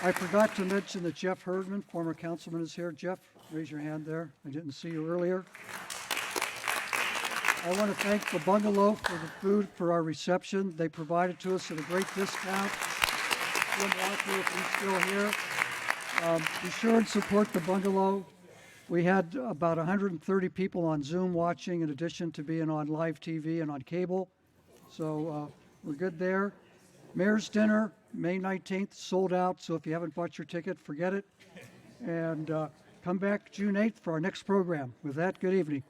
I forgot to mention that Jeff Herdman, former councilman, is here. Jeff, raise your hand there. I didn't see you earlier. I want to thank the Bungalow for the food for our reception. They provided to us at a great discount. Jim Walker, if he's still here. Be sure and support the bungalow. We had about 130 people on Zoom watching, in addition to being on live TV and on cable. So we're good there. Mayor's Dinner, May 19th, sold out. So if you haven't bought your ticket, forget it. And come back June 8th for our next program. With that, good evening.